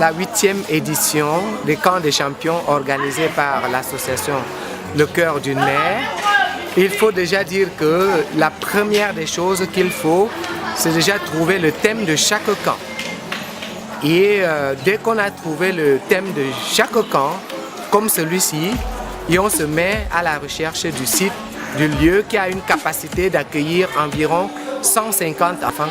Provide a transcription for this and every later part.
la 8e édition des camps des champions organisés par l'association Le Cœur d'une Mère. Il faut déjà dire que la première des choses qu'il faut, c'est déjà trouver le thème de chaque camp. Et dès qu'on a trouvé le thème de chaque camp, comme celui-ci, et on se met à la recherche du site, du lieu qui a une capacité d'accueillir environ 150 enfants.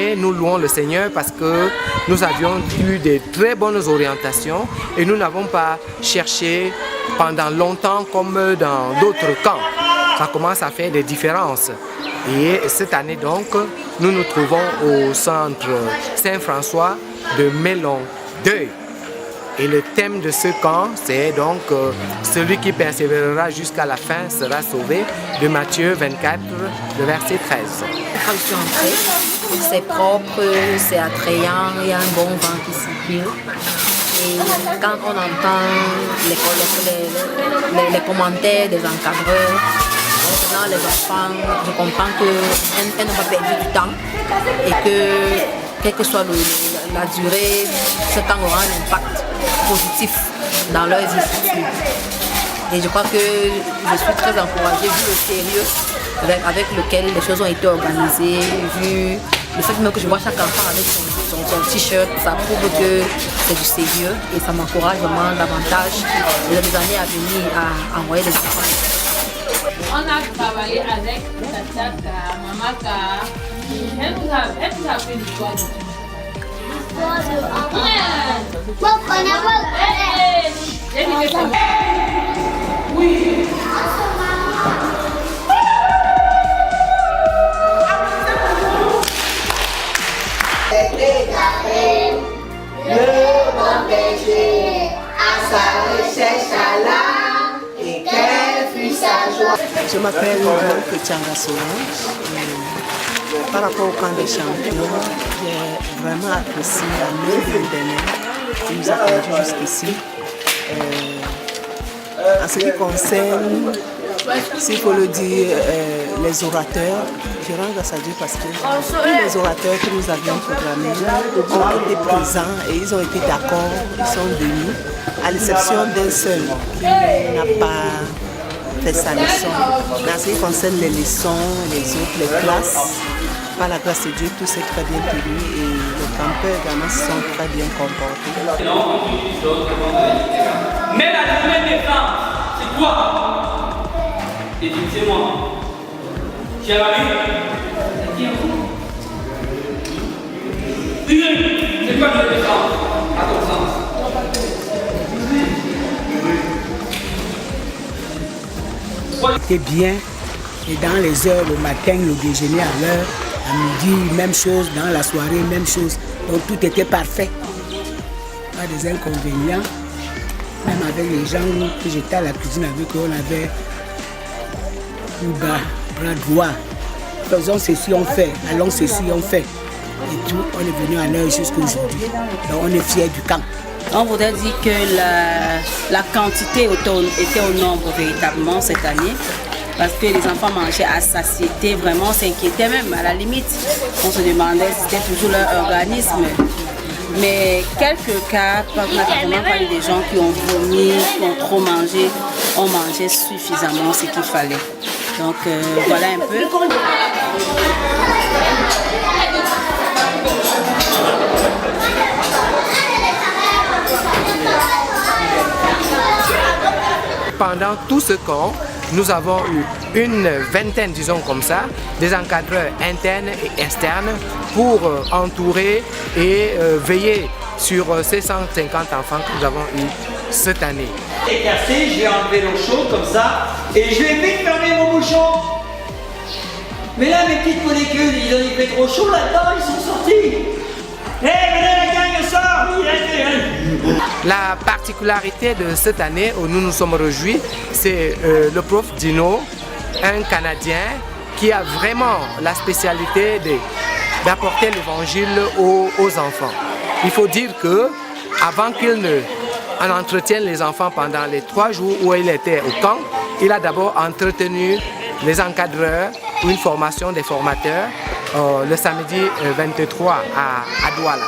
Et nous louons le Seigneur parce que nous avions eu de très bonnes orientations et nous n'avons pas cherché pendant longtemps comme dans d'autres camps. Ça commence à faire des différences. Et cette année donc, nous nous trouvons au centre Saint-François de Mélon-Deuil. Et le thème de ce camp, c'est donc celui qui persévérera jusqu'à la fin sera sauvé, de Matthieu 24, le verset 13. Quand je suis entrée, c'est propre, c'est attrayant, il y a un bon vent qui circule. Et quand on entend les commentaires des encadreurs, maintenant les enfants, je comprends qu'elles n'ont pas perdu du temps et que, quelle que soit la durée, ce temps aura un impact positif dans leurs études. Et je crois que je suis très encouragée vu le sérieux avec lequel les choses ont été organisées, vu le fait même que je vois chaque enfant avec son t-shirt, ça prouve que c'est du sérieux et ça m'encourage vraiment davantage les années à venir à envoyer des enfants. On a travaillé avec Tataka, Mamaka, elle nous a fait l'histoire de tout. Oui. Le bon berger à sa recherche alla et quelle fut sa joie. Je m'appelle Tchanga Solange. Par rapport au camp des champions, j'ai vraiment apprécié la main de l'Éternel qui nous a conduits jusqu'ici. En ce qui concerne, s'il faut le dire, les orateurs, je rends grâce à Dieu parce que tous les orateurs que nous avions programmés ont été présents et ils ont été d'accord, ils sont venus, à l'exception d'un seul qui n'a pas fait sa leçon. Mais en ce qui concerne les leçons, les autres, les classes, par la grâce de Dieu, tout s'est très bien tenu et les campeurs également se sont très bien comportés. Mais la journée des femmes, c'est quoi? Et c'est moi. Tu as vu? C'est quoi la journée des femmes? À ton sens. C'était bien. Et dans les heures, le matin, le déjeuner à l'heure, à midi, même chose, dans la soirée, même chose. Donc tout était parfait. Pas des inconvénients. Même avec les gens que j'étais à la cuisine avec eux, on avait le bras droit. Faisons ceci, on fait. Allons ceci, on fait. Et tout, on est venu à l'heure jusqu'à aujourd'hui. Donc on est fiers du camp. On voudrait dire que la quantité était au nombre véritablement cette année. Parce que les enfants mangeaient à satiété, vraiment on s'inquiétait même, à la limite. On se demandait si c'était toujours leur organisme. Mais quelques cas, on a vraiment pas eu des gens qui ont vomi, qui ont trop mangé, on mangeait suffisamment ce qu'il fallait. Donc voilà un peu. Pendant tout ce camp, nous avons eu une vingtaine, disons comme ça, des encadreurs internes et externes pour entourer et veiller sur ces 150 enfants que nous avons eus cette année. J'ai cassé, j'ai enlevé l'eau chaude comme ça et je vais vite fermer mon bouchon. Mais là, mes petites molécules, il fait trop chaud là-dedans, ils sont sortis. Hé, venez la gang, sort. La particularité de cette année où nous nous sommes réjouis, c'est le prof Dino, un Canadien qui a vraiment la spécialité d'apporter l'évangile aux enfants. Il faut dire que avant qu'il ne entretienne les enfants pendant les 3 jours où il était au camp, il a d'abord entretenu les encadreurs une formation des formateurs le samedi 23 à Douala.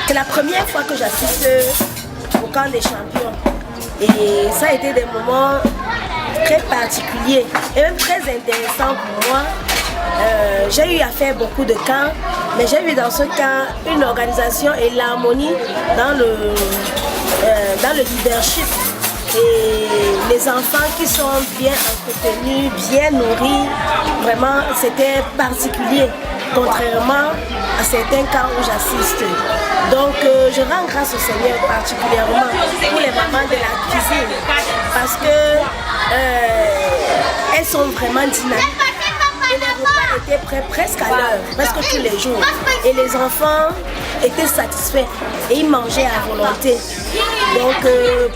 C'est la première fois que j'assiste au camp des champions et ça a été des moments très particuliers et même très intéressants pour moi. J'ai eu à faire beaucoup de camps, mais j'ai vu dans ce camp une organisation et l'harmonie dans le leadership. Et les enfants qui sont bien entretenus, bien nourris, vraiment c'était particulier, contrairement à certains camps où j'assiste. Donc je rends grâce au Seigneur particulièrement pour les mamans de la cuisine, parce que elles sont vraiment dynamiques. Et les repas étaient prêts presque à l'heure, presque tous les jours. Et les enfants étaient satisfaits et ils mangeaient à volonté. Donc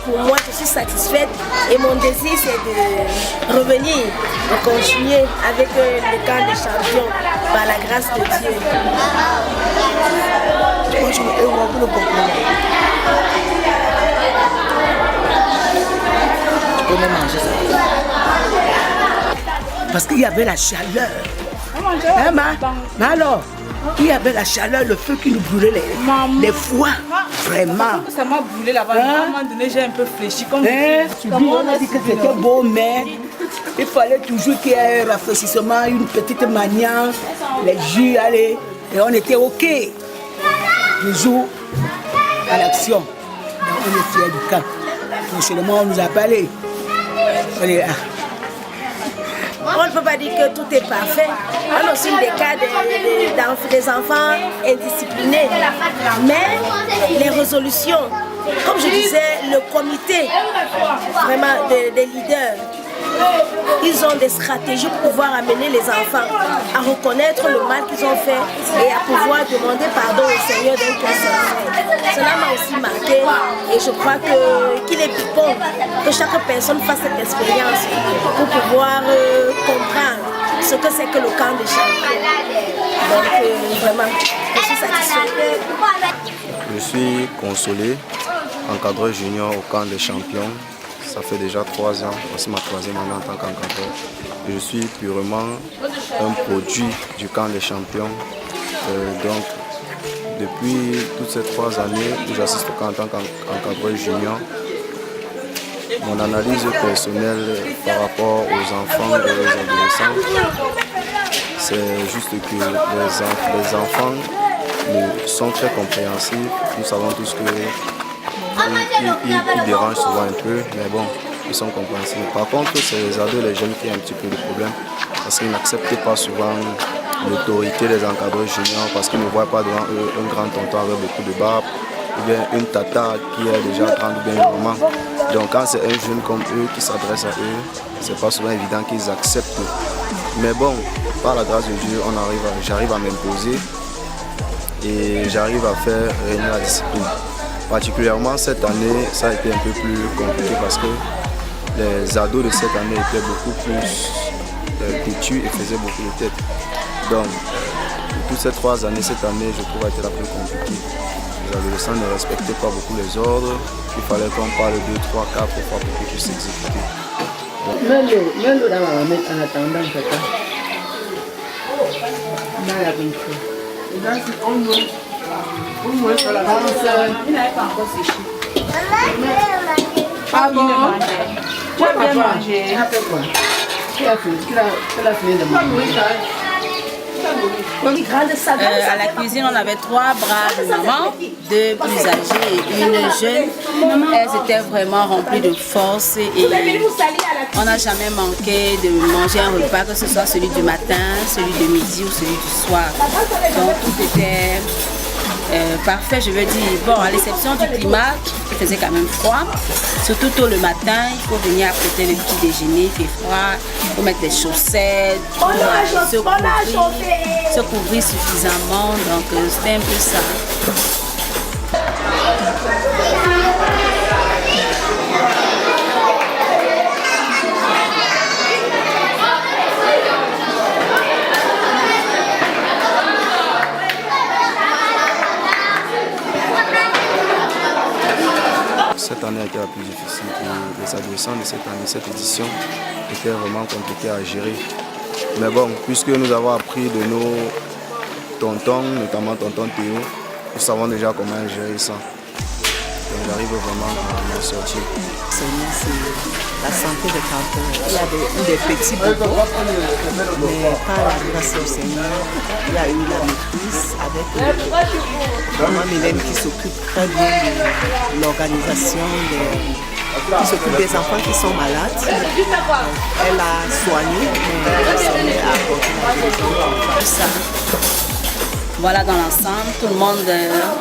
pour moi, je suis satisfaite et mon désir c'est de revenir, de continuer avec le camp des champions par la grâce de Dieu. Tu peux même manger ça. Parce qu'il y avait la chaleur. Hein, mais alors, il y avait la chaleur, le feu qui nous brûlait les foies. Vraiment. Ça m'a brûlé là-bas. À un moment donné, j'ai un peu fléchi. Comme on a dit que c'était beau, mais il fallait toujours qu'il y ait un rafraîchissement, une petite manière, les jus, allez. Et on était OK. Le jour à l'action. Donc on est fiers du camp. Prochainement, on nous a parlé. On est là. On ne peut pas dire que tout est parfait. On a aussi des cas des enfants indisciplinés. Mais les résolutions, comme je disais, le comité vraiment des leaders, ils ont des stratégies pour pouvoir amener les enfants à reconnaître le mal qu'ils ont fait et à pouvoir demander pardon au Seigneur d'un cœur sincère. Cela m'a aussi marqué et je crois qu'il est bon que chaque personne fasse cette expérience pour pouvoir comprendre ce que c'est que le camp des champions. Donc vraiment, je suis satisfaite. Je suis consolé, encadreur junior au camp des champions. Ça fait déjà 3 ans, c'est ma 3e année en tant qu'encadreur. Je suis purement un produit du camp des champions. Donc, depuis toutes ces 3 années où j'assiste au camp en tant qu'encadreur junior, mon analyse personnelle par rapport aux enfants et aux adolescents, c'est juste que les enfants nous sont très compréhensifs. Nous savons tous que ils dérangent souvent un peu, mais bon, ils sont compréhensifs. Par contre, c'est les ados et les jeunes qui ont un petit peu de problème, parce qu'ils n'acceptent pas souvent l'autorité des encadreurs juniors, parce qu'ils ne voient pas devant eux un grand tonton avec beaucoup de barbe, ou bien une tata qui est déjà grande, ou bien une maman. Donc quand c'est un jeune comme eux qui s'adresse à eux, c'est pas souvent évident qu'ils acceptent. Mais bon, par la grâce de Dieu, j'arrive à m'imposer et j'arrive à faire régner la discipline. Particulièrement cette année, ça a été un peu plus compliqué parce que les ados de cette année étaient beaucoup plus têtus et faisaient beaucoup de tête. Donc, toutes ces 3 années, cette année, je trouve, a été la plus compliquée. Les adolescents ne respectaient pas beaucoup les ordres. Il fallait qu'on parle 2, 3, 4 fois pour qu'ils puissent s'exécuter. Mets-le dans la mettre en attendant, papa. Dans la bonne. Il n'avait pas encore séché. Ah bon? Tu as bien mangé. Tu as fait quoi? Tu as fini de manger. À la cuisine, on avait 3 braves mamans, 2 plus âgées et une jeune. Elles étaient vraiment remplies de force et on n'a jamais manqué de manger un repas, que ce soit celui du matin, celui de midi ou celui du soir. Donc tout était parfait, je veux dire. Bon, à l'exception du climat, il faisait quand même froid. Surtout tôt le matin, il faut venir apprêter le petit déjeuner, il fait froid. Il faut mettre des chaussettes, se couvrir suffisamment. Donc c'était un peu ça. et les adolescents de cette année, cette édition était vraiment compliqué à gérer. Mais bon, puisque nous avons appris de nos tontons, notamment tonton Théo, nous savons déjà comment gérer ça. Donc j'arrive vraiment à m'en sortir. Seigneur, c'est la santé des canteurs. Il y a des petits bobos, mais par la grâce du Seigneur, il y a eu la maîtrise avec Maman Mylène qui s'occupe très bien de l'organisation, qui s'occupe des enfants qui sont malades. Elle a soigné, mais le Seigneur a apporté la guérison pour faire ça. Voilà, dans l'ensemble, tout le monde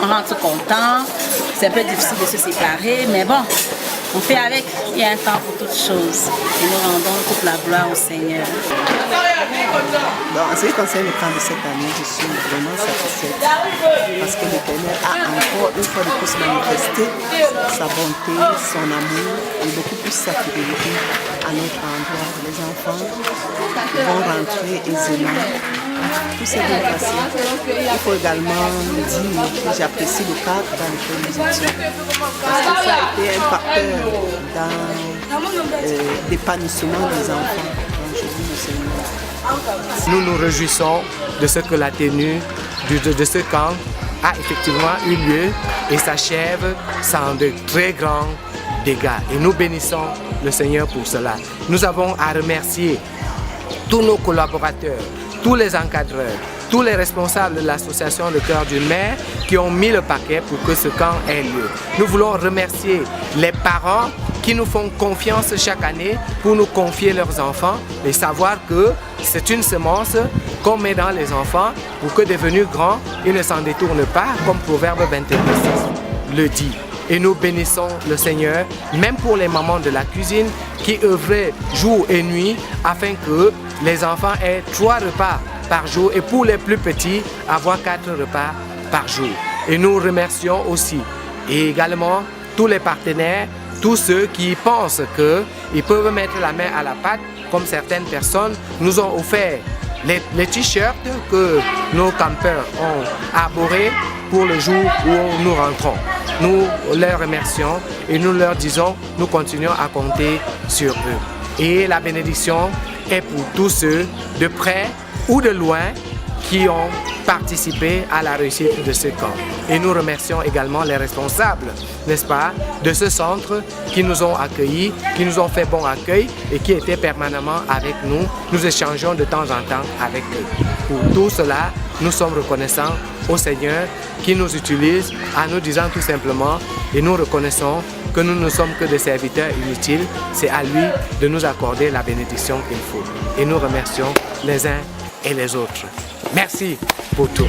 rentre content. C'est un peu difficile de se séparer, mais bon, on fait avec. Il y a un temps pour toutes choses. Et nous rendons toute la gloire au Seigneur. Bon, en ce qui concerne le camp de cette année, je suis vraiment satisfaite parce que l'Éternel a encore une fois de plus manifesté sa bonté, son amour et beaucoup plus sa fidélité à notre endroit. Les enfants vont rentrer aisément. Tout s'est bien passé. Il faut également dire que j'apprécie le cadre dans lequel nous étions parce que ça a été un facteur dans l'épanouissement des enfants. Donc je dis le Seigneur. Nous nous réjouissons de ce que la tenue de ce camp a effectivement eu lieu et s'achève sans de très grands dégâts. Et nous bénissons le Seigneur pour cela. Nous avons à remercier tous nos collaborateurs, tous les encadreurs, tous les responsables de l'association Le Cœur d'une Mère qui ont mis le paquet pour que ce camp ait lieu. Nous voulons remercier les parents qui nous font confiance chaque année pour nous confier leurs enfants et savoir que c'est une semence qu'on met dans les enfants pour que devenus grands, ils ne s'en détournent pas, comme Proverbe 21:6 le dit. Et nous bénissons le Seigneur, même pour les mamans de la cuisine qui œuvraient jour et nuit afin que les enfants aient 3 repas par jour et pour les plus petits, avoir 4 repas par jour. Et nous remercions aussi et également tous les partenaires, tous ceux qui pensent qu'ils peuvent mettre la main à la pâte, comme certaines personnes nous ont offert les t-shirts que nos campeurs ont arborés pour le jour où nous rentrons. Nous les remercions et nous leur disons, nous continuons à compter sur eux. Et la bénédiction est pour tous ceux de près ou de loin qui ont participé à la réussite de ce camp. Et nous remercions également les responsables, n'est-ce pas, de ce centre qui nous ont accueillis, qui nous ont fait bon accueil et qui étaient permanemment avec nous. Nous échangeons de temps en temps avec eux. Pour tout cela, nous sommes reconnaissants au Seigneur qui nous utilise en nous disant tout simplement et nous reconnaissons que nous ne sommes que des serviteurs inutiles. C'est à lui de nous accorder la bénédiction qu'il faut. Et nous remercions les uns et les autres. Merci pour tout.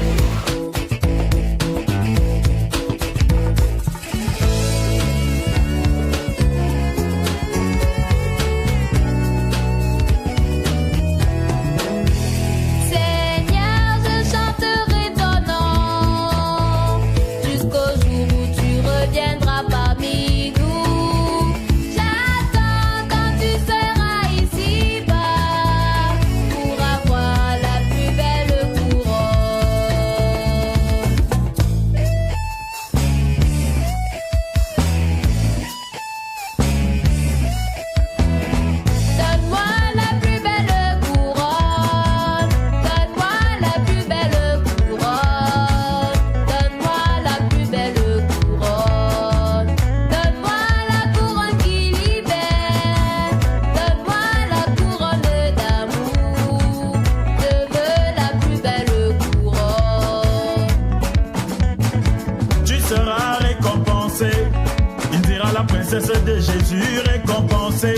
Il dira la princesse de Jésus récompensée.